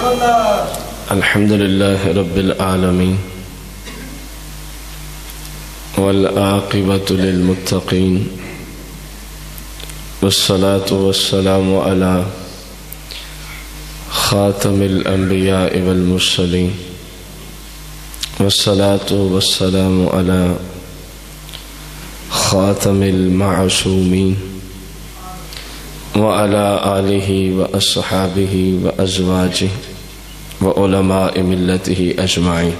الحمد لله رب العالمين والعاقبة للمتقين والصلاة والسلام على خاتم الأنبياء والمرسلين والصلاة والسلام على خاتم المعصومين وعلى آله وأصحابه وأزواجه وعلماء ملته أجمعين.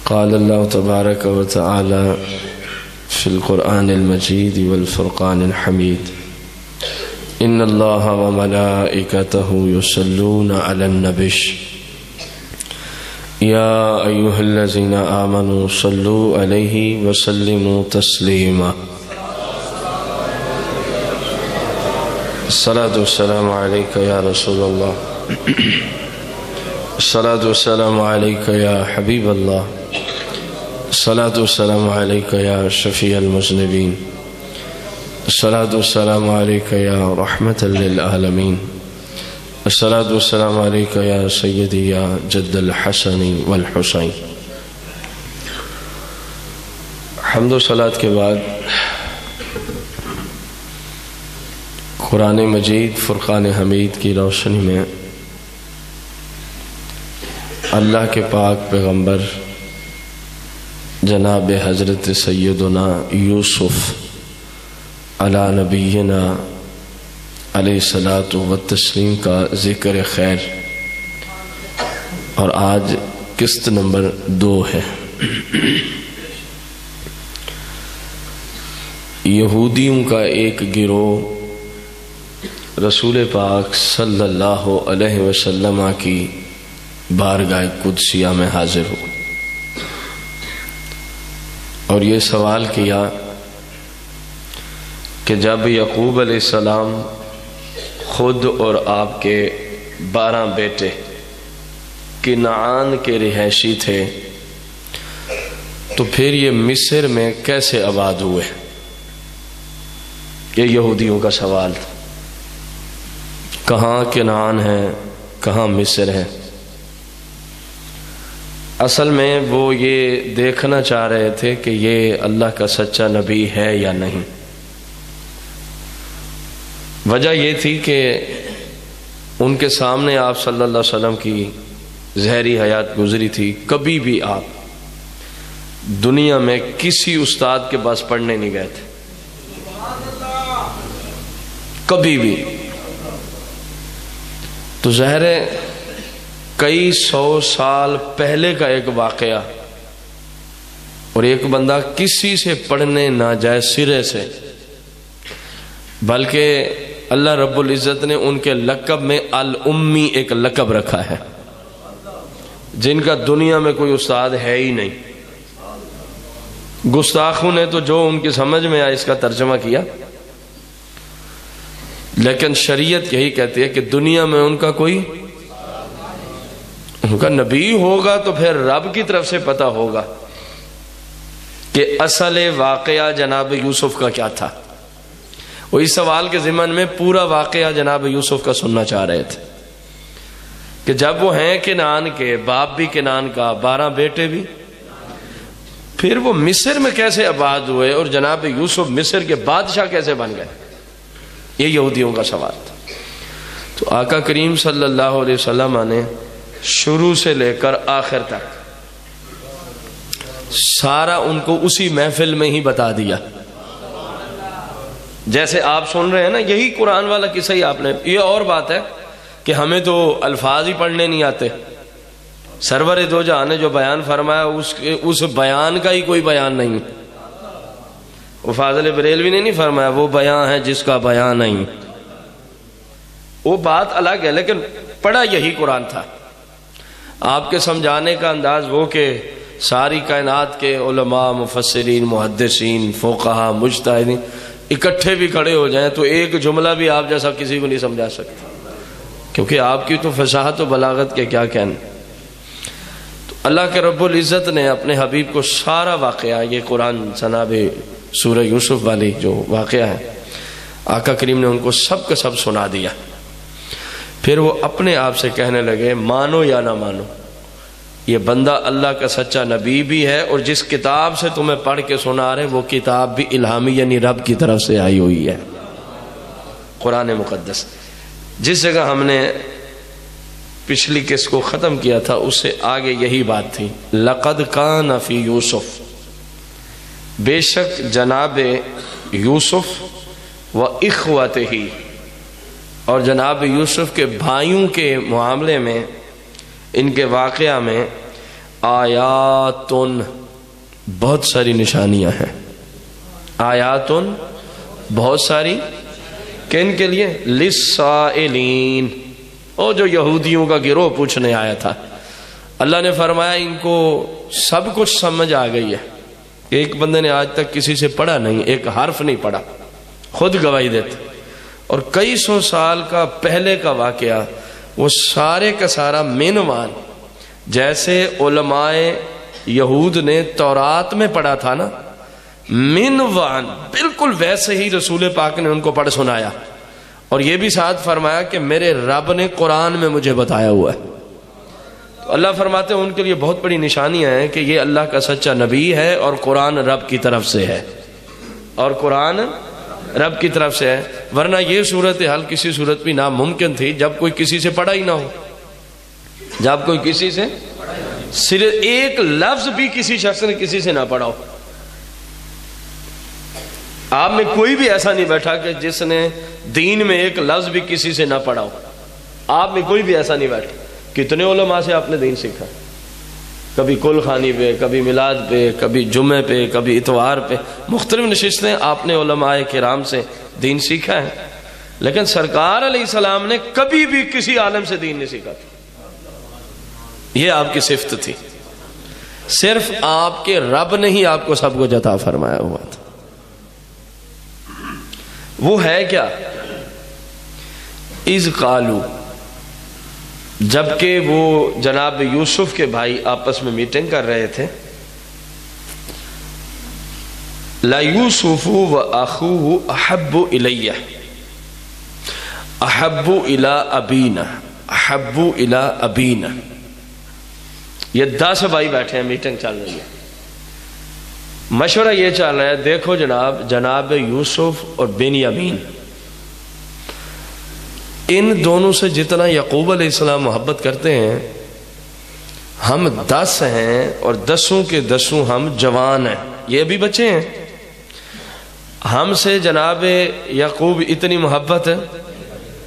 قال الله تبارك وتعالى في القرآن المجيد والفرقان الحميد: إن الله وملائكته يصلون على النبي يا أيها الذين آمنوا صلوا عليه وسلموا تسليما. الصلاة والسلام عليك يا رسول الله، الصلاة والسلام عليك يا حبيب الله، الصلاة والسلام عليك يا شفيع المذنبين، الصلاة والسلام عليك يا رحمة للعالمين، الصلاة والسلام عليك يا سيدي يا جد الحسن والحسين. حمد و صلاة کے بعد قرآن مجید فرقان حمید کی روشنی میں اللہ کے پاک پیغمبر جناب حضرت سیدنا یوسف علی نبینا علیہ الصلاۃ والتسلیم کا ذکر خیر، اور آج قسط نمبر 2 ہے۔ یہودیوں کا ایک گروہ رسول پاک صلی اللہ علیہ وسلم کی بارگاہ قدسیہ میں حاضر ہو اور یہ سوال کیا کہ جب یعقوب علیہ السلام خود اور آپ کے 12 بیٹے کنعان کے رہائشی تھے تو پھر یہ مصر میں کیسے آباد ہوئے؟ یہ یہودیوں کا سوال تھا۔ کہاں کنعان ہے، کہاں مصر ہے؟ اصل میں وہ یہ دیکھنا چاہ رہے تھے کہ یہ اللہ کا سچا نبی ہے یا نہیں۔ وجہ یہ تھی کہ ان کے سامنے آپ صلی اللہ علیہ وسلم کی ظاہری حیات گزری تھی، کبھی بھی آپ دنیا میں کسی استاد کے پاس پڑھنے نہیں گئے تھے، کبھی بھی۔ تو ظاہر ہے کئی 100 سال پہلے کا ایک واقعہ، اور ایک بندہ کسی سے پڑھنے نہ جائے سرے سے، بلکہ اللہ رب العزت نے ان کے لقب میں الامی ایک لقب رکھا ہے، جن کا دنیا میں کوئی استاد ہے ہی نہیں۔ گستاخوں نے تو جو ان کی سمجھ میں آیا اس کا ترجمہ کیا، لیکن شریعت یہی کہتی ہے کہ دنیا میں ان کا کوئی، ان کا نبی ہوگا تو پھر رب کی طرف سے پتہ ہوگا کہ اصل واقعہ جناب یوسف کا کیا تھا۔ وہ اس سوال کے ضمن میں پورا واقعہ جناب یوسف کا سننا چاہ رہے تھے کہ جب وہ ہیں کنعان کے، باپ بھی کنعان کا، 12 بیٹے بھی، پھر وہ مصر میں کیسے آباد ہوئے اور جناب یوسف مصر کے بادشاہ کیسے بن گئے؟ یہ یہودیوں کا سوال تھا۔ تو آقا کریم صلی اللہ علیہ وسلم نے شروع سے لے کر آخر تک سارا ان کو اسی محفل میں ہی بتا دیا۔ جیسے آپ سن رہے ہیں نا، یہی قرآن والا قصہ ہی آپ نے۔ یہ اور بات ہے کہ ہمیں تو الفاظ ہی پڑھنے نہیں آتے۔ سرور دو جہاں نے جو بیان فرمایا اس بیان کا ہی کوئی بیان نہیں۔ وہ فاضل بریلوی نے نہیں فرمایا وہ بیان ہے جس کا بیان نہیں، وہ بات الگ ہے، لیکن پڑھا یہی قرآن تھا۔ آپ کے سمجھانے کا انداز وہ کہ ساری کائنات کے علماء، مفسرین، محدثین، فقہا، مجتہدین اکٹھے بھی کھڑے ہو جائیں تو ایک جملہ بھی آپ جیسا کسی کو نہیں سمجھا سکتے، کیونکہ آپ کی تو فصاحت و بلاغت کے کیا کہنے۔ تو اللہ کے رب العزت نے اپنے حبیب کو سارا واقعہ، یہ قرآن جناب سورہ یوسف والی جو واقعہ ہے، آقا کریم نے ان کو سب کا سب سنا دیا۔ پھر وہ اپنے آپ سے کہنے لگے مانو یا نہ مانو، یہ بندہ اللہ کا سچا نبی بھی ہے، اور جس کتاب سے تمہیں پڑھ کے سنا رہے وہ کتاب بھی الہامی یعنی رب کی طرف سے آئی ہوئی ہے، قرآن مقدس۔ جس جگہ ہم نے پچھلی قسط کو ختم کیا تھا اس سے آگے یہی بات تھی، لقد کان فی یوسف، بے شک جناب یوسف و اخوتہ، اور جناب یوسف کے بھائیوں کے معاملے میں، ان کے واقعہ میں آیاتن، بہت ساری نشانیاں ہیں، آیاتن بہت ساری، کن کے لیے؟ للسائلین، اور جو یہودیوں کا گروہ پوچھنے آیا تھا، اللہ نے فرمایا ان کو سب کچھ سمجھ آ گئی ہے۔ ایک بندے نے آج تک کسی سے پڑھا نہیں، ایک حرف نہیں پڑھا، خود گواہی دیتے، اور کئی سو سال کا پہلے کا واقعہ، وہ سارے کا سارا مینوان، جیسے علماء یہود نے تورات میں پڑھا تھا نا، مینوان بالکل ویسے ہی رسول پاک نے ان کو پڑھ سنایا، اور یہ بھی ساتھ فرمایا کہ میرے رب نے قرآن میں مجھے بتایا ہوا ہے۔ تو اللہ فرماتے ہیں ان کے لیے بہت بڑی نشانیاں ہیں کہ یہ اللہ کا سچا نبی ہے، اور قرآن رب کی طرف سے ہے، اور قرآن رب کی طرف سے ہے، ورنہ یہ صورتحال کسی صورت بھی ناممکن تھی جب کوئی کسی سے پڑھا ہی نہ ہو، جب کوئی کسی سے صرف ایک لفظ بھی کسی شخص نے کسی سے نہ پڑھا ہو۔ آپ میں کوئی بھی ایسا نہیں بیٹھا کہ جس نے دین میں ایک لفظ بھی کسی سے نہ پڑھا ہو، آپ میں کوئی بھی ایسا نہیں بیٹھا۔ کتنے علماء سے آپ نے دین سیکھا، کبھی کل خانی پہ، کبھی میلاد پہ، کبھی جمعے پہ، کبھی اتوار پہ، مختلف نشستیں آپ نے علماء کرام سے دین سیکھا ہے، لیکن سرکار علیہ السلام نے کبھی بھی کسی عالم سے دین نہیں سیکھا تھا۔ یہ آپ کی صفت تھی، صرف آپ کے رب نے ہی آپ کو سب کو عطا فرمایا ہوا تھا۔ وہ ہے کیا؟ اذ قالو، جبکہ وہ جناب یوسف کے بھائی آپس میں میٹنگ کر رہے تھے، لا یوسف و اخوہ احب الیہ، احب الی ابینا، احب الی ابینا، یہ 10 بھائی بیٹھے ہیں، میٹنگ چل رہی ہے، مشورہ یہ چل رہا ہے، دیکھو جناب یوسف اور بنیامین، ان دونوں سے جتنا یعقوب علیہ السلام محبت کرتے ہیں، ہم 10 ہیں اور 10 کے 10 ہم جوان ہیں، یہ بھی بچے ہیں، ہم سے جناب یعقوب اتنی محبت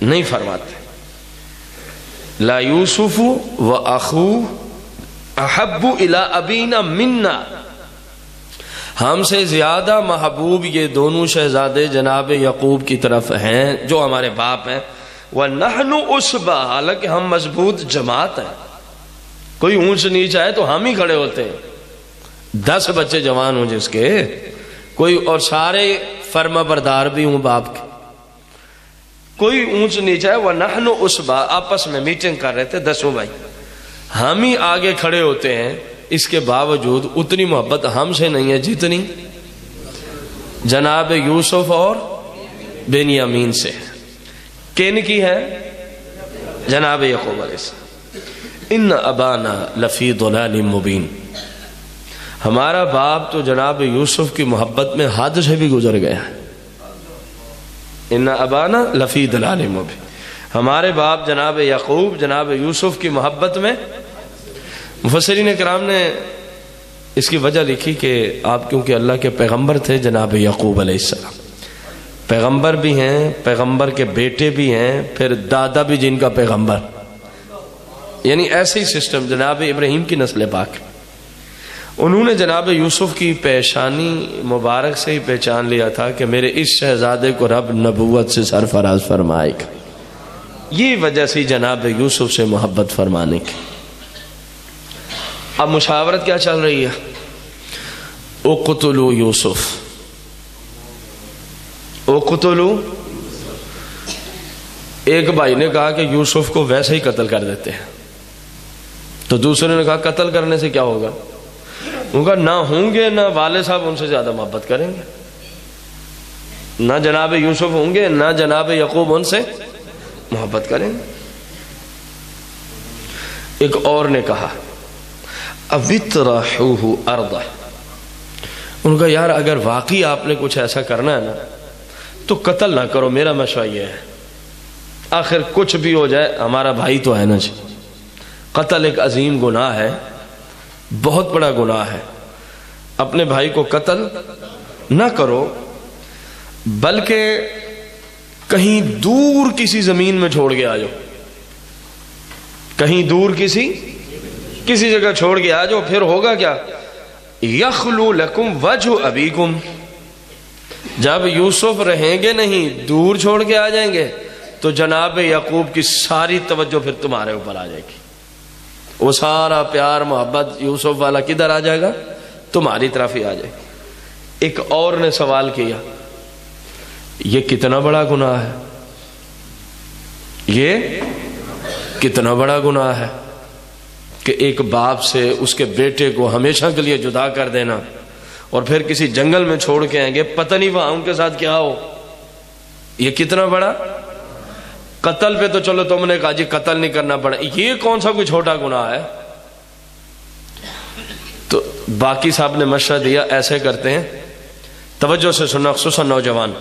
نہیں فرماتے۔ لا یوسف و اخوہ احب الی ابینا منا، ہم سے زیادہ محبوب یہ دونوں شہزادے جناب یعقوب کی طرف ہیں جو ہمارے باپ ہیں، وَنَحْنُ عُصْبَةٌ، حالانکہ ہم مضبوط جماعت ہیں، کوئی اونچ نیچ آئے تو ہم ہی کھڑے ہوتے ہیں، 10 بچے جوان ہوں جس کے، کوئی اور سارے فرما بردار بھی ہوں باپ کے، کوئی اونچ نیچ آئے، وَنَحْنُ عُصْبَةٌ، آپس میں میٹنگ کر رہے تھے 10 بھائی، ہم ہی آگے کھڑے ہوتے ہیں، اس کے باوجود اتنی محبت ہم سے نہیں ہے جتنی جناب یوسف اور بنیامین سے، کن کی ہے؟ جناب یعقوب علیہ السلام۔ ان ابانا لفی ضلال مبین، ہمارا باپ تو جناب یوسف کی محبت میں حد سے بھی گزر گیا ہے۔ ان ابانا لفی ضلال مبین، ہمارے باپ جناب یعقوب جناب یوسف کی محبت میں، مفسرین کرام نے اس کی وجہ لکھی کہ آپ کیونکہ اللہ کے پیغمبر تھے جناب یعقوب علیہ السلام، پیغمبر بھی ہیں، پیغمبر کے بیٹے بھی ہیں، پھر دادا بھی جن کا پیغمبر، یعنی ایسے ہی سسٹم، جناب ابراہیم کی نسل پاک، انہوں نے جناب یوسف کی پیشانی مبارک سے ہی پہچان لیا تھا کہ میرے اس شہزادے کو رب نبوت سے سرفراز فرمائے گا، یہ وجہ سے جناب یوسف سے محبت فرمانے کی۔ اب مشاورت کیا چل رہی ہے؟ اقتلوا یوسف، اقتلوا، ایک بھائی نے کہا کہ یوسف کو ویسے ہی قتل کر دیتے ہیں، تو دوسرے نے کہا قتل کرنے سے کیا ہوگا؟ ان کا نہ ہوں گے، نہ والد صاحب ان سے زیادہ محبت کریں گے، نہ جناب یوسف ہوں گے، نہ جناب یعقوب ان سے محبت کریں گے۔ ایک اور نے کہا اوِطْرَحُوهُ أَرْضَهُ، ان کا یار اگر واقعی آپ نے کچھ ایسا کرنا ہے نا تو قتل نہ کرو، میرا مشورہ یہ ہے، آخر کچھ بھی ہو جائے ہمارا بھائی تو ہے نا جی۔ قتل ایک عظیم گناہ ہے، بہت بڑا گناہ ہے، اپنے بھائی کو قتل نہ کرو، بلکہ کہیں دور کسی زمین میں چھوڑ کے آ جاؤ، کہیں دور کسی جگہ چھوڑ کے آ جاؤ، پھر ہوگا کیا؟ یخلو لکم وجہ ابیکم، جب یوسف رہیں گے نہیں، دور چھوڑ کے آ جائیں گے تو جناب یعقوب کی ساری توجہ پھر تمہارے اوپر آ جائے گی، وہ سارا پیار محبت یوسف والا کدھر آ جائے گا؟ تمہاری طرف ہی آ جائے گا۔ ایک اور نے سوال کیا یہ کتنا بڑا گناہ ہے، یہ کتنا بڑا گناہ ہے کہ ایک باپ سے اس کے بیٹے کو ہمیشہ کے لیے جدا کر دینا اور پھر کسی جنگل میں چھوڑ کے آئیں گے، پتہ نہیں وہاں ان کے ساتھ کیا ہو، یہ کتنا بڑا؟ قتل پہ تو چلو تم نے کہا جی قتل نہیں کرنا پڑا، یہ کون سا کوئی چھوٹا گناہ ہے؟ تو باقی صاحب نے مشورہ دیا ایسے کرتے ہیں، توجہ سے سننا خصوصاً نوجوان،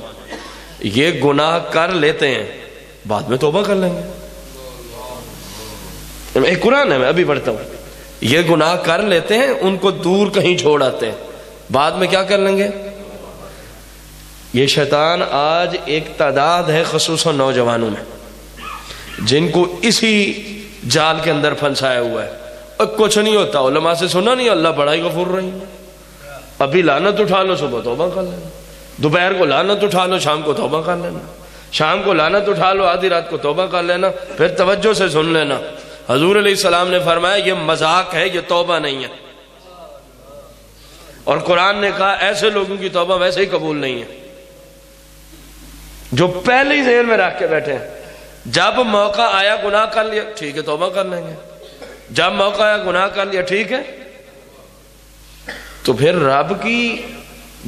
یہ گناہ کر لیتے ہیں بعد میں توبہ کر لیں گے، ایک قرآن ہے میں ابھی پڑھتا ہوں، یہ گناہ کر لیتے ہیں ان کو دور کہیں چھوڑ آتے ہیں، بعد میں کیا کر لیں گے؟ یہ شیطان آج ایک تعداد ہے خصوصاً نوجوانوں میں جن کو اسی جال کے اندر پھنسایا ہوا ہے، اور کچھ نہیں ہوتا، علماء سے سنا نہیں اللہ بڑا ہی غفور رحیم، ابھی لعنت اٹھا لو صبح توبہ کر لینا، دوپہر کو لعنت اٹھا لو شام کو توبہ کر لینا، شام کو لعنت اٹھا لو آدھی رات کو توبہ کر لینا، پھر توجہ سے سن لینا، حضور علیہ السلام نے فرمایا یہ مذاق ہے، یہ توبہ نہیں ہے، اور قرآن نے کہا ایسے لوگوں کی توبہ ویسے ہی قبول نہیں ہے جو پہلے ہی ذہن میں رکھ کے بیٹھے ہیں جب موقع آیا گناہ کر لیا ٹھیک ہے توبہ کر لیں گے، جب موقع آیا گناہ کر لیا ٹھیک ہے، تو پھر رب کی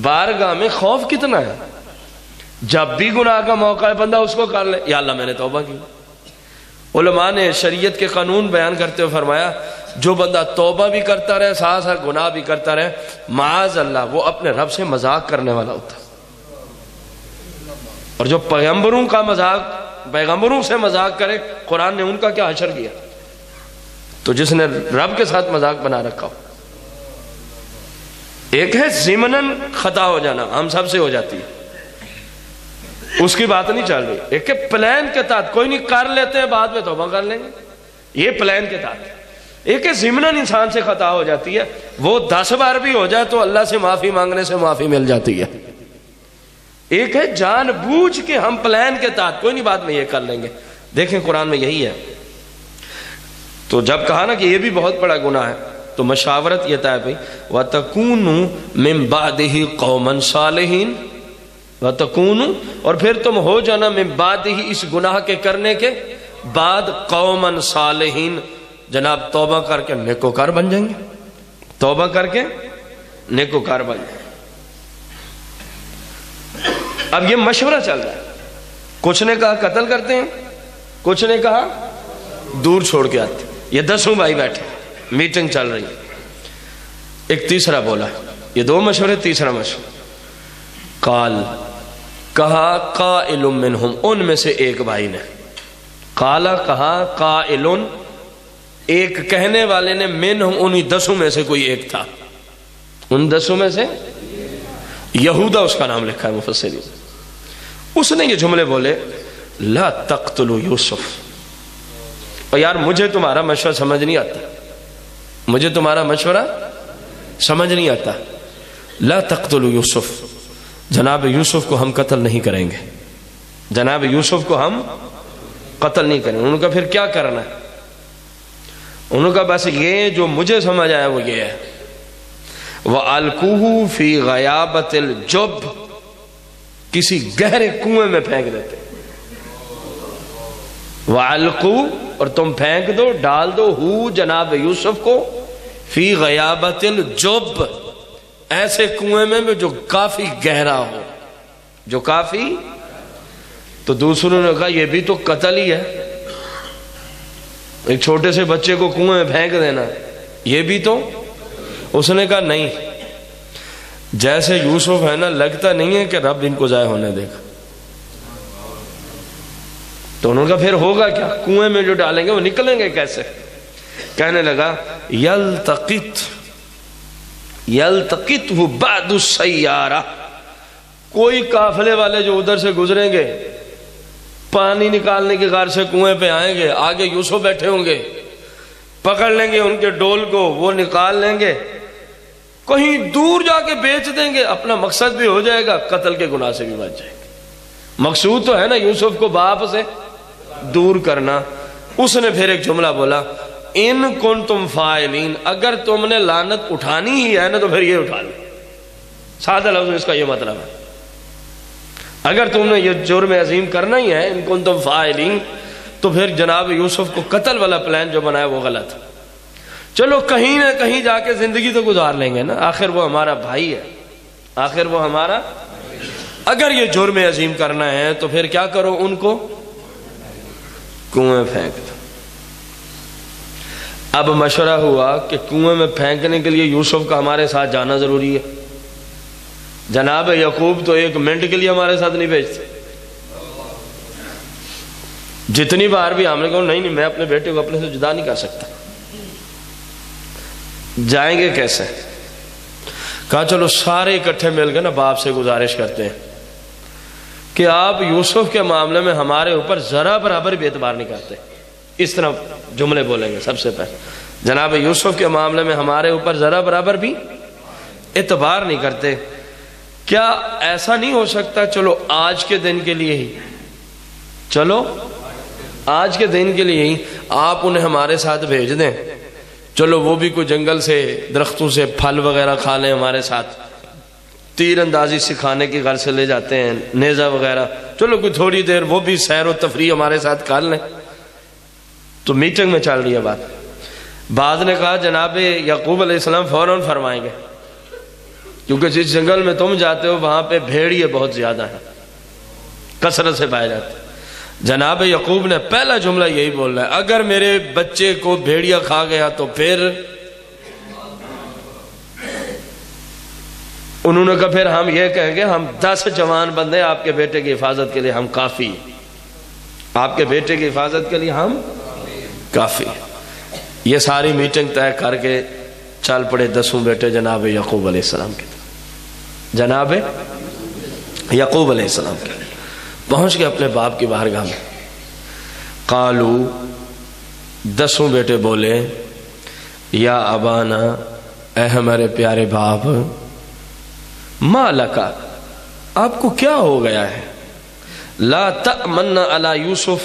بارگاہ میں خوف کتنا ہے، جب بھی گناہ کا موقع ہے بندہ اس کو کر لے، یا اللہ میں نے توبہ کی۔ علماء نے شریعت کے قانون بیان کرتے ہوئے فرمایا جو بندہ توبہ بھی کرتا رہے ساتھ ساتھ گناہ بھی کرتا رہے، معاذ اللہ وہ اپنے رب سے مذاق کرنے والا ہوتا ہے، اور جو پیغمبروں سے مذاق کرے قرآن نے ان کا کیا حشر کیا، تو جس نے رب کے ساتھ مذاق بنا رکھا ہو، ایک ہے ضمناً خطا ہو جانا، ہم سب سے ہو جاتی ہے، اس کی بات نہیں چل رہی، ایک ہے پلان کے تحت کوئی نہیں کر لیتے ہیں بعد میں توبہ کر لیں گے، یہ پلان کے تحت، ایک ہے ضمناً انسان سے خطا ہو جاتی ہے، وہ 10 بار بھی ہو جائے تو اللہ سے معافی مانگنے سے معافی مل جاتی ہے، ایک ہے جان بوجھ کے ہم پلان کے تحت کوئی نہیں بعد میں یہ کر لیں گے، دیکھیں قرآن میں یہی ہے۔ تو جب کہا نا کہ یہ بھی بہت بڑا گناہ ہے تو مشاورت یہ طے بھئی وَتَكُونُوا مِن بَعْدِهِ قَوْمًا صَالِحِينَ، وَتَكُونُوا اور پھر تم ہو جانا من بعدہ اس گناہ کے کرنے کے بعد قومًا صالحین، جناب توبہ کر کے نیکوکار بن جائیں گے، توبہ کر کے نیکوکار بن جائیں گے۔ اب یہ مشورہ چل رہا ہے، کچھ نے کہا قتل کرتے ہیں، کچھ نے کہا دور چھوڑ کے آتے، یہ 10 بھائی بیٹھے میٹنگ چل رہی ہے، ایک تیسرا بولا، یہ 2 مشورے، تیسرا مشورہ، کہا قائل منہم، ان میں سے ایک بھائی نے، قالا کہا، قائل ایک کہنے والے نے، منہم انہی 10 میں سے کوئی ایک تھا، ان 10 میں سے یہودا اس کا نام لکھا ہے مفسرین، اس نے یہ جملے بولے لا تقتلوا یوسف، اور یار مجھے تمہارا مشورہ سمجھ نہیں آتا، مجھے تمہارا مشورہ سمجھ نہیں آتا، لا تقتلوا یوسف، جناب یوسف کو ہم قتل نہیں کریں گے، جناب یوسف کو ہم قتل نہیں کریں گے، ان کا پھر کیا کرنا ہے، ان کا بس یہ جو مجھے سمجھ آیا وہ یہ ہے، وَأَلْقُوهُ فِي غَيَابَةِ الْجُبِّ، کسی گہرے کنویں میں پھینک دیتے، وَأَلْقُوا اور تم پھینک دو ڈال دو، ہو جناب یوسف کو، فی غیابت الجب، ایسے کنویں میں جو کافی گہرا ہو، جو کافی، تو دوسروں نے کہا یہ بھی تو قتل ہی ہے، ایک چھوٹے سے بچے کو کنویں میں پھینک دینا یہ بھی تو؟ اس نے کہا نہیں، جیسے یوسف ہے نا لگتا نہیں ہے کہ رب ان کو ضائع ہونے دے گا. تو انہوں نے کہا پھر ہوگا کیا؟ کنویں میں جو ڈالیں گے وہ نکلیں گے کیسے؟ کہنے لگا یلتقطہ بعد السیارہ، کوئی قافلے والے جو ادھر سے گزریں گے پانی نکالنے کی غار سے کنویں پہ آئیں گے، آگے یوسف بیٹھے ہوں گے، پکڑ لیں گے ان کے ڈول کو، وہ نکال لیں گے، کہیں دور جا کے بیچ دیں گے، اپنا مقصد بھی ہو جائے گا، قتل کے گناہ سے بھی بچ جائے گا. مقصود تو ہے نا یوسف کو باپ سے دور کرنا. اس نے پھر ایک جملہ بولا، ان کنتم فاعلین، اگر تم نے لعنت اٹھانی ہی ہے نا تو پھر یہ اٹھا لو. سادہ لفظ اس کا یہ مطلب ہے، اگر تم نے یہ جرم عظیم کرنا ہی ہے ان کنتم فاعلین، تو پھر جناب یوسف کو قتل والا پلان جو بنایا وہ غلط. چلو کہیں نہ کہیں جا کے زندگی تو گزار لیں گے نا، آخر وہ ہمارا بھائی ہے، آخر وہ ہمارا. اگر یہ جرم عظیم کرنا ہے تو پھر کیا کرو، ان کو کنویں پھینک دو. اب مشورہ ہوا کہ کنویں میں پھینکنے کے لیے یوسف کا ہمارے ساتھ جانا ضروری ہے. جناب یعقوب تو ایک منٹ کے لیے ہمارے ساتھ نہیں بھیجتے. جتنی بار بھی ہم نے کہا نہیں میں اپنے بیٹے کو اپنے سے جدا نہیں کر سکتا. جائیں گے کیسے؟ کہا چلو سارے اکٹھے مل کے نا باپ سے گزارش کرتے ہیں کہ آپ یوسف کے معاملے میں ہمارے اوپر ذرا برابر بھی اعتبار نہیں کرتے. اس طرح جملے بولیں گے سب سے پہلے، جناب یوسف کے معاملے میں ہمارے اوپر ذرا برابر بھی اعتبار نہیں کرتے. کیا ایسا نہیں ہو سکتا چلو آج کے دن کے لیے ہی، چلو آج کے دن کے لیے ہی آپ انہیں ہمارے ساتھ بھیج دیں، چلو وہ بھی کوئی جنگل سے درختوں سے پھل وغیرہ کھا لیں ہمارے ساتھ، تیر اندازی سکھانے کی غرض سے لے جاتے ہیں، نیزہ وغیرہ، چلو کوئی تھوڑی دیر وہ بھی سیر و تفریح ہمارے ساتھ کر لیں. تو میٹنگ میں چل رہی ہے بات. بعض نے کہا جناب یعقوب علیہ السلام فوراً فرمائیں گے، کیونکہ جس جنگل میں تم جاتے ہو وہاں پہ بھیڑیے بہت زیادہ ہیں، کثرت سے پائے جاتے ہیں. جناب یعقوب نے پہلا جملہ یہی بول رہا ہے، اگر میرے بچے کو بھیڑیا کھا گیا تو پھر انہوں نے کہا پھر ہم یہ کہیں گے ہم 10 جوان بندے آپ کے بیٹے کی حفاظت کے لیے ہم کافی، آپ کے بیٹے کی حفاظت کے لیے ہم کافی. یہ ساری میٹنگ طے کر کے چل پڑے 10 بیٹے جناب یعقوب علیہ السلام کے، جناب یعقوب علیہ السلام کے پہنچ کے اپنے باپ کی بارگاہ میں. قالو، 10 بیٹے بولے، یا ابانا، اے ہمارے پیارے باپ، ما لکا، آپ کو کیا ہو گیا ہے، لا تأمن علی یوسف،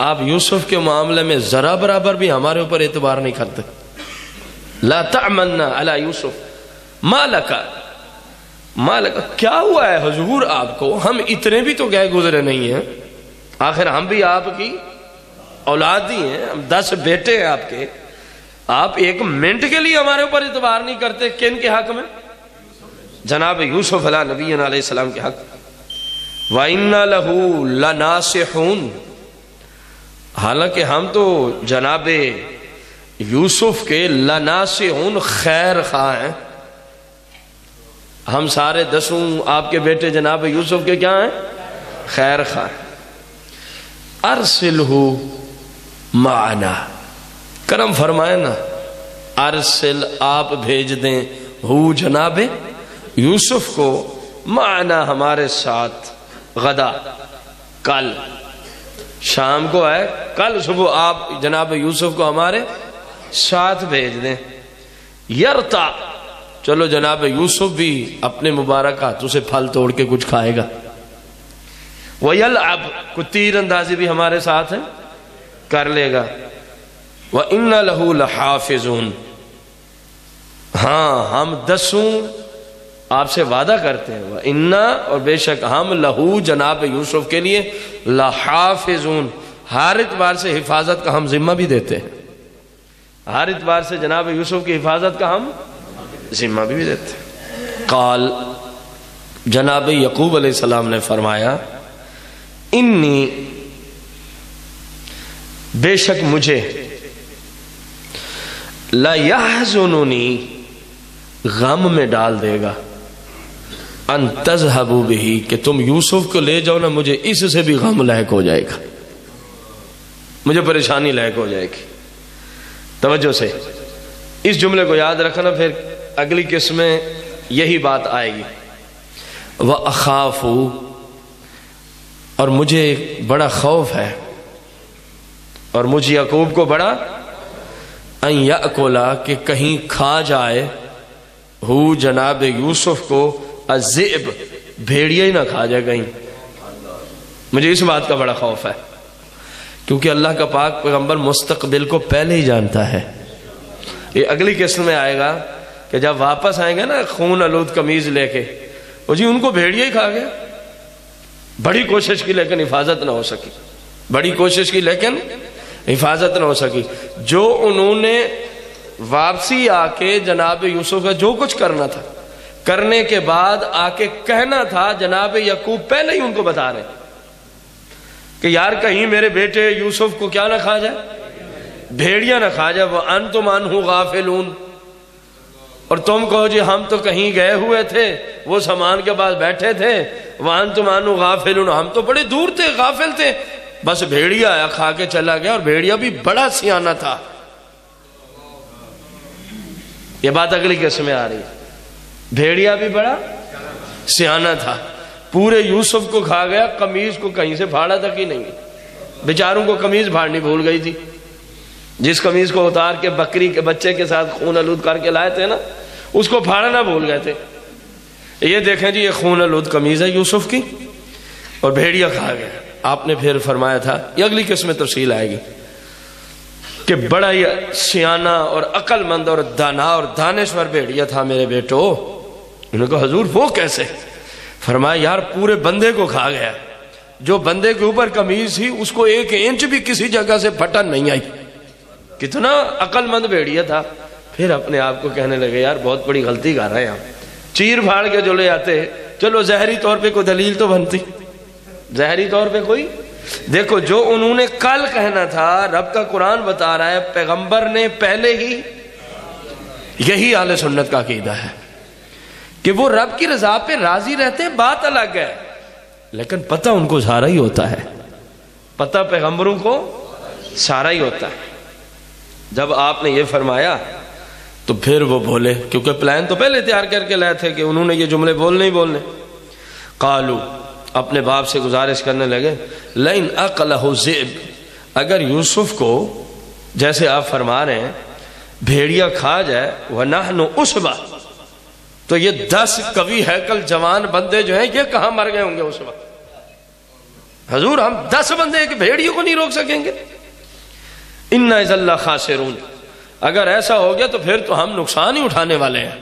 آپ یوسف کے معاملے میں ذرا برابر بھی ہمارے اوپر اعتبار نہیں کرتے. لا تأمن علی یوسف، ما لکا، ما لکا، کیا ہوا ہے حضور آپ کو، ہم اتنے بھی تو گئے گزرے نہیں ہیں، آخر ہم بھی آپ کی اولاد ہی ہیں، ہم 10 بیٹے ہیں آپ کے، آپ ایک منٹ کے لیے ہمارے اوپر اعتبار نہیں کرتے. کن کے حق میں؟ جناب یوسف علیہ نبینا علیہ السلام کے حق. وَإِنَّا لَهُ لَنَاصِحُونَ، حالانکہ ہم تو جناب یوسف کے لناصحون، خیر خواہ ہیں. ہم سارے 10 آپ کے بیٹے جناب یوسف کے کیا ہیں؟ خیر خواہ. ارسلہ معنا، کرم فرمائے نا، ارسل، آپ بھیج دیں، ہو جناب یوسف کو، معنا، ہمارے ساتھ، غدا، کل شام کو ہے، کل صبح آپ جناب یوسف کو ہمارے ساتھ بھیج دیں. یرتا، چلو جناب یوسف بھی اپنے مبارک ہاتھوں سے پھل توڑ کے کچھ کھائے گا. وَيَلْعَبْ، کوئی تیر اندازی بھی ہمارے ساتھ ہے کر لے گا. وَإِنَّ لَهُ لَحَافِظُونَ، ہاں ہم 10 آپ سے وعدہ کرتے ہیں، وَإِنَّا، اور بے شک ہم، لہو، جناب یوسف کے لیے، لَحَافِظُونَ، ہر اعتبار سے حفاظت کا ہم ذمہ بھی دیتے ہیں، ہر اعتبار سے جناب یوسف کی حفاظت کا ہم ذمہ بھی دیتے ہیں. قال، جناب یعقوب علیہ السلام نے فرمایا، انی، بے شک مجھے لا یحزننی غم میں ڈال دے گا ان تذہبوا بہ کہ تم یوسف کو لے جاؤ نا، مجھے اس سے بھی غم لاحق ہو جائے گا، مجھے پریشانی لاحق ہو جائے گی۔ توجہ سے اس جملے کو یاد رکھنا، پھر اگلی قسم میں یہی بات آئے گی۔ وَأَخَافُ اور مجھے بڑا خوف ہے، اور مجھے یعقوب کو بڑا ان یأکلا کہ کہیں کھا جائے ہو جناب یوسف کو الذئب بھیڑیا ہی نہ کھا جائے کہیں، مجھے اس بات کا بڑا خوف ہے، کیونکہ اللہ کا پاک پیغمبر مستقبل کو پہلے ہی جانتا ہے۔ یہ اگلی قسم میں آئے گا کہ جب واپس آئیں گے نا خون آلود قمیض لے کے، وہ جی ان کو بھیڑیا ہی کھا گیا، بڑی کوشش کی لیکن حفاظت نہ ہو سکی، بڑی کوشش کی لیکن حفاظت نہ ہو سکی۔ جو انہوں نے واپسی آ کے جناب یوسف کا جو کچھ کرنا تھا، کرنے کے بعد آ کے کہنا تھا، جناب یعقوب پہلے ہی ان کو بتا رہے کہ یار کہیں میرے بیٹے یوسف کو کیا نہ کھا جائے، بھیڑیا نہ کھا جائے۔ وَأَنْتُمْ عَنْهُ غَافِلُونَ اور تم کہو جی ہم تو کہیں گئے ہوئے تھے، وہ سامان کے پاس بیٹھے تھے، وَأَنْتُمْ عَنْهُ غَافِلُونَ ہم تو بڑے دور تھے، غافل تھے، بس بھیڑیا آیا کھا کے چلا گیا، اور بھیڑیا بھی بڑا سیانہ تھا۔ یہ بات اگلی قسم میں آ رہی ہے، بھیڑیا بھی بڑا سیانہ تھا، پورے یوسف کو کھا گیا، قمیض کو کہیں سے پھاڑا تک ہی نہیں، بیچاروں کو قمیض پھاڑنی بھول گئی تھی، جس قمیض کو اتار کے بکری کے بچے کے ساتھ خون آلود کر کے لائے تھے نا، اس کو پھاڑنا بھول گئے تھے۔ یہ دیکھیں جی یہ خون آلود قمیض ہے یوسف کی، اور بھیڑیا کھا گیا۔ آپ نے پھر فرمایا تھا، یہ اگلی قسم میں تفصیل آئے گی، کہ بڑا ہی سیانہ اور عقل مند اور دانا اور دانشور بھیڑیا تھا میرے بیٹو۔ انہوں نے کہا حضور وہ کیسے؟ فرمایا یار پورے بندے کو کھا گیا، جو بندے کے اوپر قمیض تھی اس کو 1 انچ بھی کسی جگہ سے پھٹن نہیں آئی، کتنا عقل مند بھیڑیا تھا۔ پھر اپنے آپ کو کہنے لگے یار بہت بڑی غلطی کر رہے ہیں ہم، چیر پھاڑ کے جو لے آتے، چلو ظاہری طور پہ کوئی دلیل تو بنتی، ظاہری طور پہ کوئی، دیکھو جو انہوں نے کل کہنا تھا، رب کا قرآن بتا رہا ہے پیغمبر نے پہلے ہی، یہی اہل سنت کا عقیدہ ہے کہ وہ رب کی رضا پہ راضی رہتے ہیں، بات الگ ہے، لیکن پتہ ان کو سارا ہی ہوتا ہے، پتہ پیغمبروں کو سارا ہی ہوتا ہے۔ جب آپ نے یہ فرمایا تو پھر وہ بولے، کیونکہ پلان تو پہلے تیار کر کے لائے تھے کہ انہوں نے یہ جملے بولنے ہی بولنے۔ قالو اپنے باپ سے گزارش کرنے لگے، لئن اقلہ ذئب اگر یوسف کو جیسے آپ فرما رہے ہیں بھیڑیا کھا جائے، ونحن عصبہ تو یہ 10 قوی ہیکل جوان بندے جو ہیں یہ کہاں مر گئے ہوں گے اس وقت؟ حضور ہم 10 بندے ایک بھیڑیوں کو نہیں روک سکیں گے؟ اِنَّا اِذَا اللَّهَ خَاسِرُونَ اگر ایسا ہو گیا تو پھر تو ہم نقصان ہی اٹھانے والے ہیں،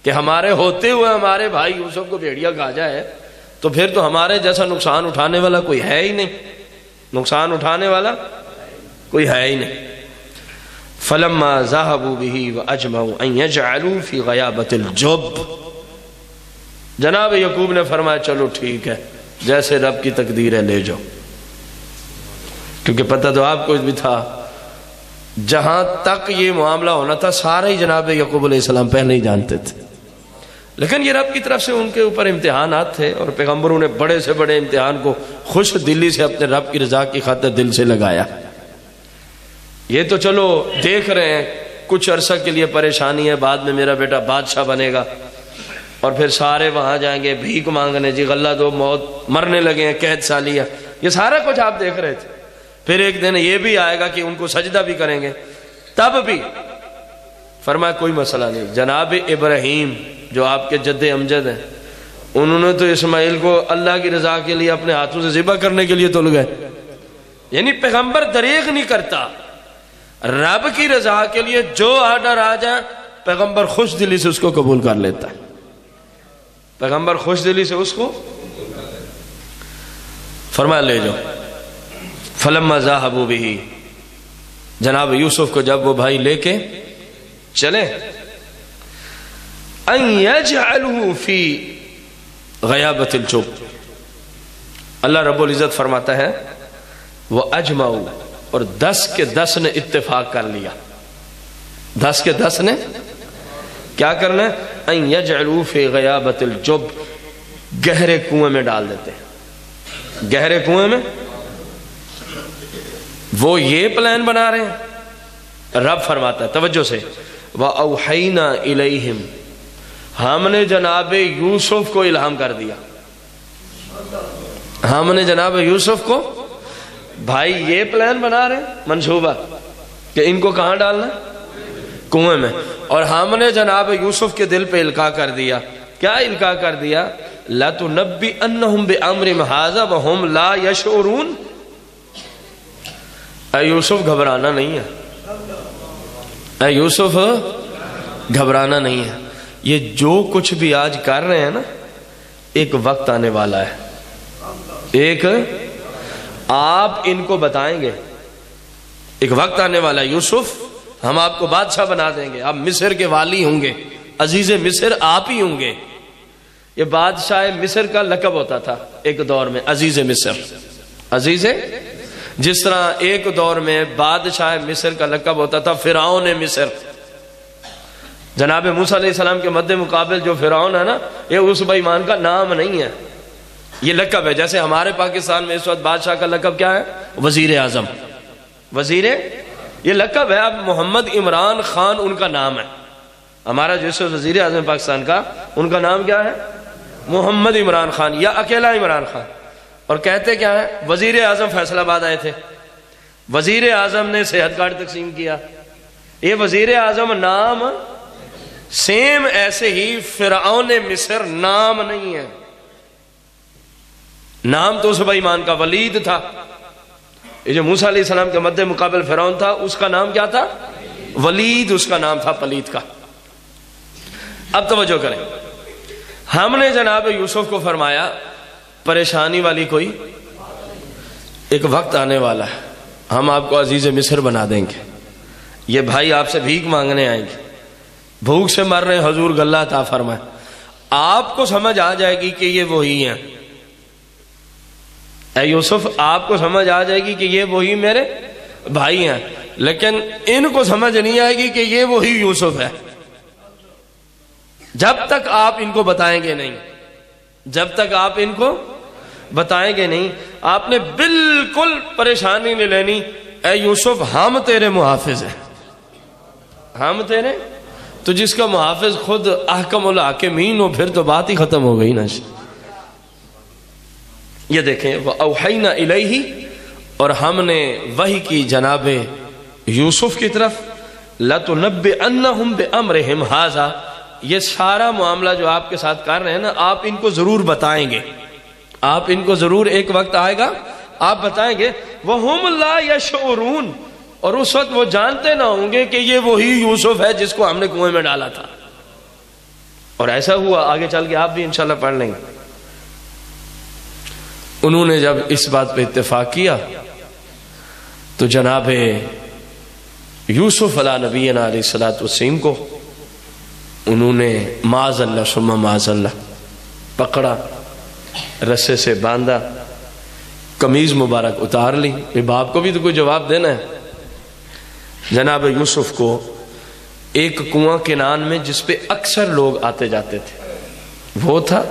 کہ ہمارے ہوتے ہوئے ہمارے بھائی یوسف کو بھیڑیا کھا جائے تو پھر تو ہمارے جیسا نقصان اٹھانے والا کوئی ہے ہی نہیں، نقصان اٹھانے والا کوئی ہے ہی نہیں۔ فَلَمَّا ذَهَبُوا بِهِ وَأَجْمَعُوا أَن يَجْعَلُوا فِي غَيَابَةِ الْجُبِّ جناب یعقوب نے فرمایا چلو ٹھیک ہے، جیسے رب کی تقدیر ہے لے جاؤ، کیونکہ پتہ تو آپ کو بھی تھا جہاں تک یہ معاملہ ہونا تھا سارے ہی جناب یعقوب علیہ السلام پہلے ہی جانتے تھے، لیکن یہ رب کی طرف سے ان کے اوپر امتحانات تھے، اور پیغمبروں نے بڑے سے بڑے امتحان کو خوش دلی سے اپنے رب کی رضا کی خاطر دل سے لگایا۔ یہ تو چلو دیکھ رہے ہیں کچھ عرصہ کے لیے پریشانی ہے، بعد میں میرا بیٹا بادشاہ بنے گا، اور پھر سارے وہاں جائیں گے بھیک مانگنے، جی غلہ دو، موت، مرنے لگے ہیں، قحط سالیہ، یہ سارا کچھ آپ دیکھ رہے تھے۔ پھر ایک دن یہ بھی آئے گا کہ ان کو سجدہ بھی کریں گے، تب بھی فرمایا کوئی مسئلہ نہیں۔ جناب ابراہیم جو آپ کے جد امجد ہیں، انہوں نے تو اسماعیل کو اللہ کی رضا کے لیے اپنے ہاتھوں سے ذبح کرنے کے لیے تل گئے، یعنی پیغمبر دریغ نہیں کرتا، رب کی رضا کے لیے جو آرڈر آ جائے پیغمبر خوش دلی سے اس کو قبول کر لیتا ہے، پیغمبر خوش دلی سے اس کو فرمایا لے جاؤ۔ فلما ذهبوا به جناب یوسف کو جب وہ بھائی لے کے چلے، ان يجعلوا في غیابت الجب اللہ رب العزت فرماتا ہے وَأَجْمَعُوا اور 10 کے 10 نے اتفاق کر لیا. 10 کے 10 نے کیا کرنا ہے؟ ان یجعلوا فی غیابت الجب، گہرے کنویں میں ڈال دیتے ہیں. گہرے کنویں میں وہ یہ پلان بنا رہے ہیں. رب فرماتا ہے توجہ سے، وَأَوْحَيْنَا إِلَيْهِمْ، ہم نے جناب یوسف کو الہام کر دیا. ہم نے جناب یوسف کو، بھائی یہ پلان بنا رہے ہیں منصوبہ کہ ان کو کہاں ڈالنا ہے؟ کنویں میں. اور ہم نے جناب یوسف کے دل پہ القاء کر دیا. کیا القاء کر دیا؟ لَتُنَبِّئَنَّهُمْ بِأَمْرِهِمْ هَٰذَا وَهُمْ لَا يَشْعُرُونَ. اے یوسف گھبرانا نہیں ہے، اے یوسف گھبرانا نہیں ہے. یہ جو کچھ بھی آج کر رہے ہیں نا، ایک وقت آنے والا ہے. ایک آپ ان کو بتائیں گے، ایک وقت آنے والا ہے. یوسف ہم آپ کو بادشاہ بنا دیں گے، آپ مصر کے والی ہوں گے، عزیز مصر آپ ہی ہوں گے. یہ بادشاہ مصر کا لقب ہوتا تھا ایک دور میں، عزیز مصر. عزیز، جس طرح ایک دور میں بادشاہ مصر کا لقب ہوتا تھا فرعون مصر. جناب موسیٰ علیہ السلام کے مد مقابل جو فرعون ہے نا، یہ اس بے ایمان کا نام نہیں ہے، یہ لقب ہے. جیسے ہمارے پاکستان میں اس وقت بادشاہ کا لقب کیا ہے؟ وزیر اعظم. وزیر، یہ لقب ہے. اب محمد عمران خان ان کا نام ہے. ہمارا جو وزیر اعظم پاکستان کا، ان کا نام کیا ہے؟ محمد عمران خان یا اکیلا عمران خان. اور کہتے کیا ہے؟ وزیر اعظم فیصل آباد آئے تھے، وزیر اعظم نے صحت کارڈ تقسیم کیا. یہ وزیر اعظم نام سیم ایسے ہی فرعون مصر نام نہیں ہے. نام تو اس بے ایمان کا ولید تھا. یہ جو موسیٰ علیہ السلام کے مد مقابل فرعون تھا، اس کا نام کیا تھا؟ ولید. اس کا نام تھا پلید کا. اب توجہ کریں، ہم نے جناب یوسف کو فرمایا پریشانی والی کوئی ایک وقت آنے والا ہے، ہم آپ کو عزیز مصر بنا دیں گے. یہ بھائی آپ سے بھیک مانگنے آئیں گے، بھوک سے مر رہے ہیں، حضور غلہ عطا فرمائے. آپ کو سمجھ آ جائے گی کہ یہ وہی ہیں. اے یوسف، آپ کو سمجھ آ جائے گی کہ یہ وہی میرے بھائی ہیں، لیکن ان کو سمجھ نہیں آئے گی کہ یہ وہی یوسف ہے. جب تک آپ ان کو بتائیں گے نہیں، جب تک آپ ان کو بتائیں گے نہیں، آپ نے بالکل پریشانی نہیں لینی. اے یوسف، ہم تیرے محافظ ہیں، ہم تیرے. تو جس کا محافظ خود احکم الحاکمین ہو، پھر تو بات ہی ختم ہو گئی نا. یہ دیکھیں، وَأَوْحَيْنَا إِلَيْهِ، اور ہم نے وحی کی جناب یوسف کی طرف. لَتُنَبِّئَنَّهُمْ بِأَمْرِهِمْ هَٰذَا، یہ سارا معاملہ جو آپ کے ساتھ کر رہے ہیں نا، آپ ان کو ضرور بتائیں گے. آپ ان کو ضرور ایک وقت آئے گا آپ بتائیں گے. وَهُمْ لَا يَشْعُرُونَ، اور اس وقت وہ جانتے نہ ہوں گے کہ یہ وہی یوسف ہے جس کو ہم نے کنویں میں ڈالا تھا. اور ایسا ہوا، آگے چل کے آپ بھی انشاءاللہ پڑھ لیں گے. انہوں نے جب اس بات پہ اتفاق کیا تو جناب یوسف علیہ نبینا علیہ السلام کو انہوں نے معاذ اللہ ثم معاذ اللہ پکڑا، رسے سے باندھا، قمیض مبارک اتار لی. باپ کو بھی تو کوئی جواب دینا ہے. جناب یوسف کو ایک کنواں کنان میں جس پہ اکثر لوگ آتے جاتے تھے، وہ تھا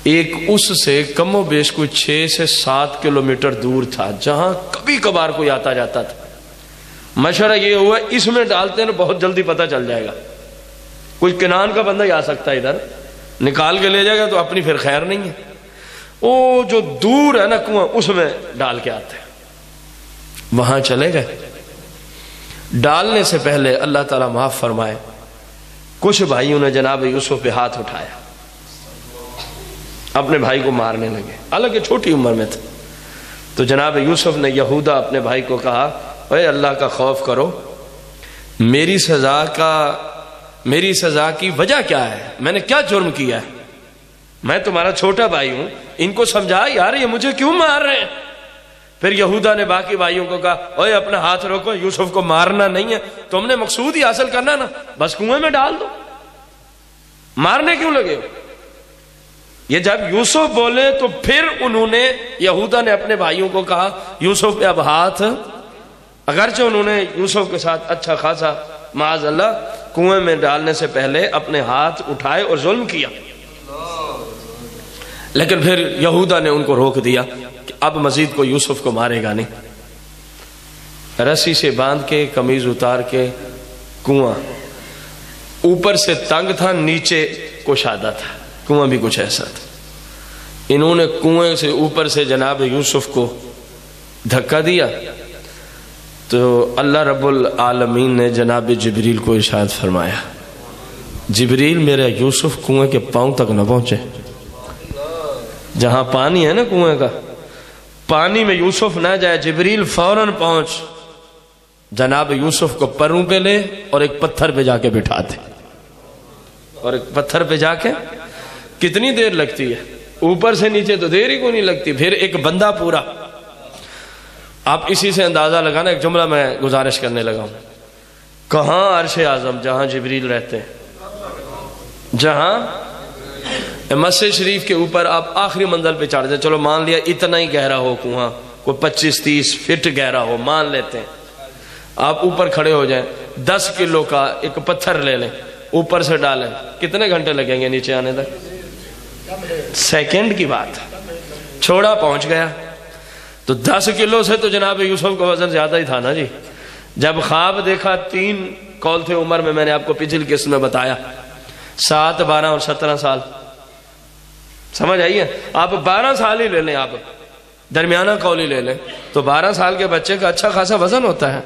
ایک اس سے کم و بیش کوئی 6 سے 7 کلومیٹر دور تھا، جہاں کبھی کبھار کوئی آتا جاتا تھا. مشورہ یہ ہوا اس میں ڈالتے ہیں، بہت جلدی پتہ چل جائے گا. کوئی کنان کا بندہ ہی آ سکتا ہے، ادھر نکال کے لے جائے گا تو اپنی پھر خیر نہیں ہے. وہ جو دور ہے نا کنواں، اس میں ڈال کے آتے ہیں. وہاں چلے گئے. ڈالنے سے پہلے اللہ تعالیٰ معاف فرمائے، کچھ بھائیوں نے جناب یوسف پہ ہاتھ اٹھایا، اپنے بھائی کو مارنے لگے، حالانکہ چھوٹی عمر میں تھے. تو جناب یوسف نے یہودا اپنے بھائی کو کہا، اے اللہ کا خوف کرو، میری سزا کی وجہ کیا ہے؟ میں نے کیا جرم کیا ہے؟ میں تمہارا چھوٹا بھائی ہوں. ان کو سمجھا یار یہ مجھے کیوں مار رہے ہیں. پھر یہودا نے باقی بھائیوں کو کہا، اوے اپنا ہاتھ روکو، یوسف کو مارنا نہیں ہے، تم نے مقصود ہی حاصل کرنا نا، بس کنویں میں ڈال دو، مارنے کیوں لگے ہو؟ یہ جب یوسف بولے تو پھر انہوں نے، یہودا نے اپنے بھائیوں کو کہا، یوسف پہ اب ہاتھ اگرچہ انہوں نے یوسف کے ساتھ اچھا خاصا معاذ اللہ کنویں میں ڈالنے سے پہلے اپنے ہاتھ اٹھائے اور ظلم کیا، لیکن پھر یہودا نے ان کو روک دیا کہ اب مزید کو یوسف کو مارے گا نہیں۔ رسی سے باندھ کے قمیض اتار کے کنواں اوپر سے تنگ تھا، نیچے کشادہ تھا، کنواں بھی کچھ ایسا تھا۔ انہوں نے کنویں سے اوپر سے جناب یوسف کو دھکا دیا تو اللہ رب العالمین نے جناب جبریل کو ارشاد فرمایا، جبریل میرا یوسف کنویں کے پاؤں تک نہ پہنچے۔ جہاں پانی ہے نا کنویں کا، پانی میں یوسف نہ جائے، جبریل فوراً پہنچ جناب یوسف کو پروں پہ لے اور ایک پتھر پہ جا کے بٹھا دے۔ اور ایک پتھر پہ جا کے کتنی دیر لگتی ہے؟ اوپر سے نیچے تو دیر ہی کو نہیں لگتی، پھر ایک بندہ پورا۔ آپ اسی سے اندازہ لگانا، ایک جملہ میں گزارش کرنے لگا ہوں، کہاں عرش اعظم جہاں جبریل رہتے ہیں، جہاں مسجد شریف کے اوپر آپ آخری منزل پہ چڑھ جائیں، چلو مان لیا اتنا ہی گہرا ہو کنواں، کوئی 25-30 فٹ گہرا ہو، مان لیتے ہیں، آپ اوپر کھڑے ہو جائیں، 10 کلو کا ایک پتھر لے لیں، اوپر سے ڈالیں، کتنے گھنٹے لگیں گے نیچے آنے تک؟ سیکنڈ کی بات ہے، چھوڑا پہنچ گیا۔ تو 10 کلو سے تو جناب یوسف کا وزن زیادہ ہی تھا نا جی۔ جب خواب دیکھا، 3 قول تھے عمر میں نے آپ کو پچھلی قسط میں بتایا، 7، 12 اور 17 سال، سمجھ آئیے؟ آپ 12 سال ہی لے لیں، آپ درمیانہ قول ہی لے لیں تو 12 سال کے بچے کا اچھا خاصا وزن ہوتا ہے،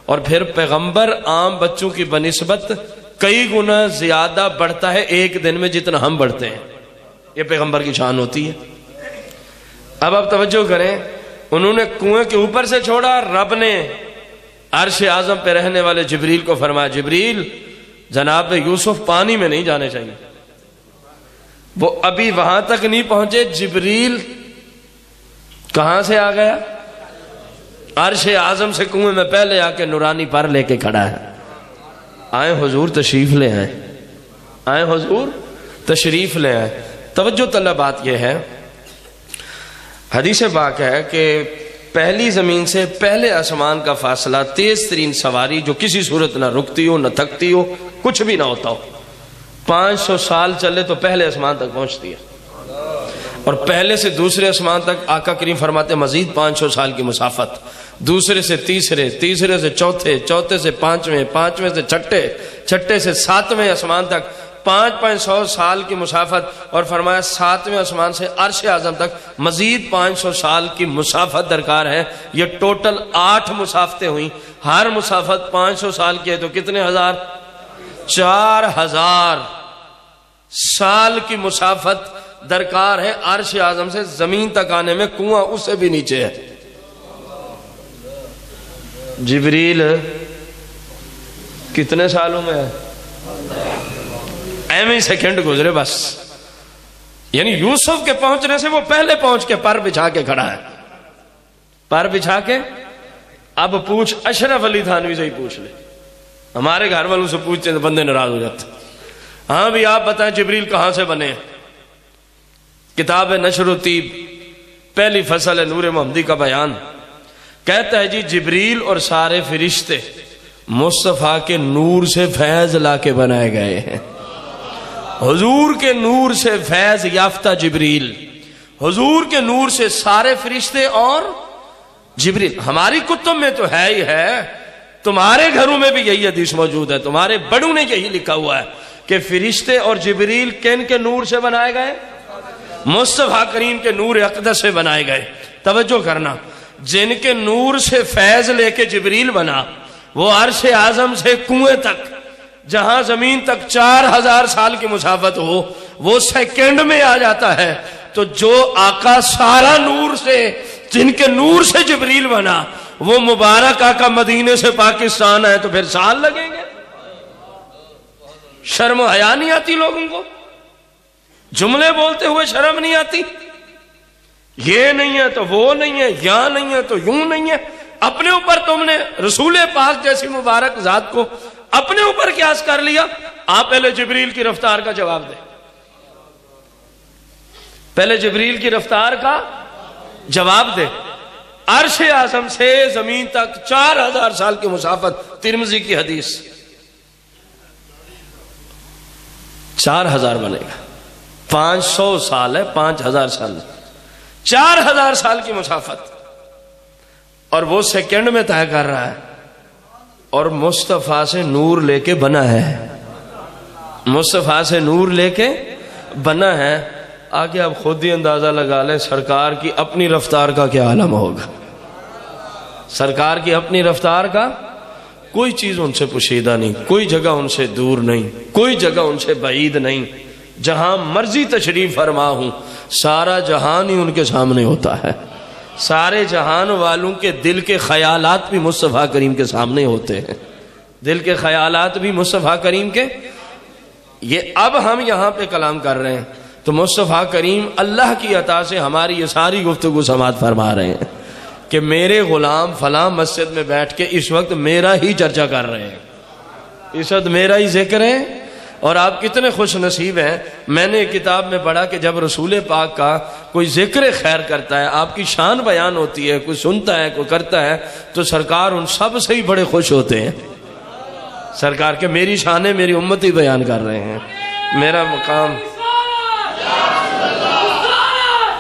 اور پھر پیغمبر عام بچوں کی بنسبت کئی گنا زیادہ بڑھتا ہے ایک دن میں جتنا ہم بڑھتے ہیں، یہ پیغمبر کی شان ہوتی ہے۔ اب آپ توجہ کریں، انہوں نے کنویں کے اوپر سے چھوڑا، رب نے عرش اعظم پہ رہنے والے جبریل کو فرمایا، جبریل جناب یوسف پانی میں نہیں جانے چاہیے۔ وہ ابھی وہاں تک نہیں پہنچے، جبریل کہاں سے آ گیا؟ عرش اعظم سے کنویں میں پہلے آ کے نورانی پر لے کے کھڑا ہے۔ آئیں حضور تشریف لے آئیں، آئیں حضور تشریف لے آئیں۔ توجہ طلب بات یہ ہے، حدیث پاک ہے کہ پہلی زمین سے پہلے آسمان کا فاصلہ تیز ترین سواری جو کسی صورت نہ رکتی ہو، نہ تھکتی ہو، کچھ بھی نہ ہوتا ہو، 500 سال چلے تو پہلے آسمان تک پہنچتی ہے، اور پہلے سے دوسرے آسمان تک آقا کریم فرماتے مزید 500 سال کی مسافت، دوسرے سے تیسرے، تیسرے سے چوتھے، چوتھے سے پانچویں، پانچویں سے چھٹے، چھٹے سے 7ویں آسمان تک 500 سال کی مسافت، اور فرمایا 7ویں آسمان سے عرش اعظم تک مزید 500 سال کی مسافت درکار ہے۔ یہ ٹوٹل 8 مسافتیں ہوئیں، ہر مسافت 500 سال کی ہے تو کتنے ہزار؟ 4000 سال کی مسافت درکار ہے عرش اعظم سے زمین تک آنے میں، کنواں اس سے بھی نیچے ہے۔ جبریل کتنے سالوں میں ہے؟ ایویں سیکنڈ گزرے بس، یعنی یوسف کے پہنچنے سے وہ پہلے پہنچ کے پر بچھا کے کھڑا ہے، پر بچھا کے۔ اب پوچھ اشرف علی تھانوی سے ہی پوچھ لے، ہمارے گھر والوں سے پوچھتے ہیں تو بندے ناراض ہو جاتے۔ ہاں بھی آپ بتائیں جبریل کہاں سے بنے؟ کتاب نشر و طیب پہلی فصل ہے نور محمدی کا بیان کہتا ہے جی جبریل اور سارے فرشتے مصطفیٰ کے نور سے فیض لا کے بنائے گئے ہیں۔ حضور کے نور سے فیض یافتہ جبریل، حضور کے نور سے سارے فرشتے اور جبریل۔ ہماری کتب میں تو ہے ہی ہے، تمہارے گھروں میں بھی یہی حدیث موجود ہے، تمہارے بڑوں نے یہی لکھا ہوا ہے کہ فرشتے اور جبریل کن کے نور سے بنائے گئے؟ مصطفیٰ کریم کے نور اقدس سے بنائے گئے۔ توجہ کرنا، جن کے نور سے فیض لے کے جبریل بنا، وہ عرش اعظم سے کنویں تک جہاں زمین تک 4000 سال کی مسافت ہو وہ سیکنڈ میں آ جاتا ہے۔ تو جو آقا سارا نور سے، جن کے نور سے جبریل بنا، وہ مبارک آقا مدینے سے پاکستان ہے تو پھر سال لگیں گے؟ شرم و حیا نہیں آتی لوگوں کو؟ جملے بولتے ہوئے شرم نہیں آتی؟ یہ نہیں ہے تو وہ نہیں ہے، یہاں نہیں ہے تو یوں نہیں ہے۔ اپنے اوپر تم نے رسول پاک جیسی مبارک ذات کو اپنے اوپر قیاس کر لیا۔ آپ پہلے جبریل کی رفتار کا جواب دیں، پہلے جبریل کی رفتار کا جواب دے۔ عرش اعظم سے زمین تک 4000 سال کی مسافت، ترمذی کی حدیث۔ 4000 بنے گا، 500 سال ہے، 5000 سال، 4000 سال کی مسافت، اور وہ سیکنڈ میں طے کر رہا ہے، اور مصطفیٰ سے نور لے کے بنا ہے، مصطفیٰ سے نور لے کے بنا ہے۔ آگے آپ خود ہی اندازہ لگا لیں سرکار کی اپنی رفتار کا کیا عالم ہوگا۔ سرکار کی اپنی رفتار کا کوئی چیز ان سے پوشیدہ نہیں، کوئی جگہ ان سے دور نہیں، کوئی جگہ ان سے بعید نہیں۔ جہاں مرضی تشریف فرما ہوں، سارا جہان ہی ان کے سامنے ہوتا ہے، سارے جہان والوں کے دل کے خیالات بھی مصطفیٰ کریم کے سامنے ہوتے ہیں، دل کے خیالات بھی مصطفیٰ کریم کے۔ یہ اب ہم یہاں پہ کلام کر رہے ہیں تو مصطفیٰ کریم اللہ کی عطا سے ہماری یہ ساری گفتگو سماعت فرما رہے ہیں کہ میرے غلام فلاں مسجد میں بیٹھ کے اس وقت میرا ہی چرچا کر رہے ہیں، اس وقت میرا ہی ذکر ہے۔ اور آپ کتنے خوش نصیب ہیں، میں نے کتاب میں پڑھا کہ جب رسول پاک کا کوئی ذکر خیر کرتا ہے، آپ کی شان بیان ہوتی ہے، کوئی سنتا ہے، کوئی کرتا ہے، تو سرکار ان سب سے ہی بڑے خوش ہوتے ہیں۔ سرکار کے میری شانیں میری امت ہی بیان کر رہے ہیں، میرا مقام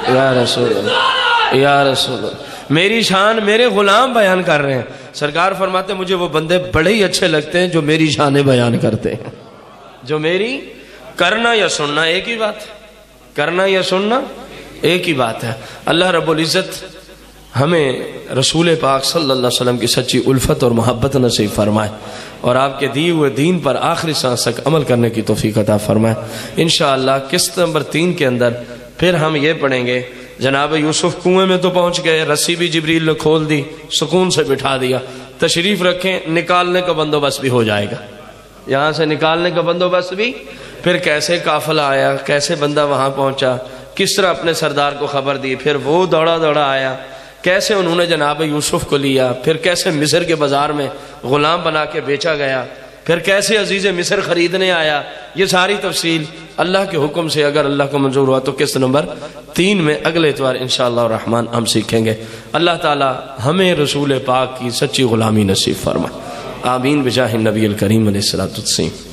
یا رسول اللہ، یا رسول اللہ، میری شان میرے غلام بیان کر رہے ہیں۔ سرکار فرماتے ہیں مجھے وہ بندے بڑے ہی اچھے لگتے ہیں جو میری شانیں بیان کرتے ہیں، جو میری کرنا یا سننا ایک ہی بات ہے، کرنا یا سننا ایک ہی بات ہے۔ اللہ رب العزت ہمیں رسول پاک صلی اللہ علیہ وسلم کی سچی الفت اور محبت نصیب فرمائے، اور آپ کے دیے ہوئے دین پر آخری سانس تک عمل کرنے کی توفیق عطا فرمائے۔ انشاءاللہ قسط نمبر 3 کے اندر پھر ہم یہ پڑھیں گے، جناب یوسف کنویں میں تو پہنچ گئے، رسی بھی جبریل نے کھول دی، سکون سے بٹھا دیا، تشریف رکھیں، نکالنے کا بندوبست بھی ہو جائے گا، یہاں سے نکالنے کا بندوبست بھی، پھر کیسے قافلہ آیا، کیسے بندہ وہاں پہنچا، کس طرح اپنے سردار کو خبر دی، پھر وہ دوڑا دوڑا آیا، کیسے انہوں نے جناب یوسف کو لیا، پھر کیسے مصر کے بازار میں غلام بنا کے بیچا گیا، پھر کیسے عزیز مصر خریدنے آیا، یہ ساری تفصیل اللہ کے حکم سے اگر اللہ کو منظور ہوا تو قسط نمبر 3 میں اگلے اتوار انشاءاللہ الرحمن ہم سیکھیں گے۔ اللہ تعالی ہمیں رسول پاک کی سچی غلامی نصیب فرمائے، آمین بجاہ النبی الکریم علیہ الصلوۃ والتسلیم۔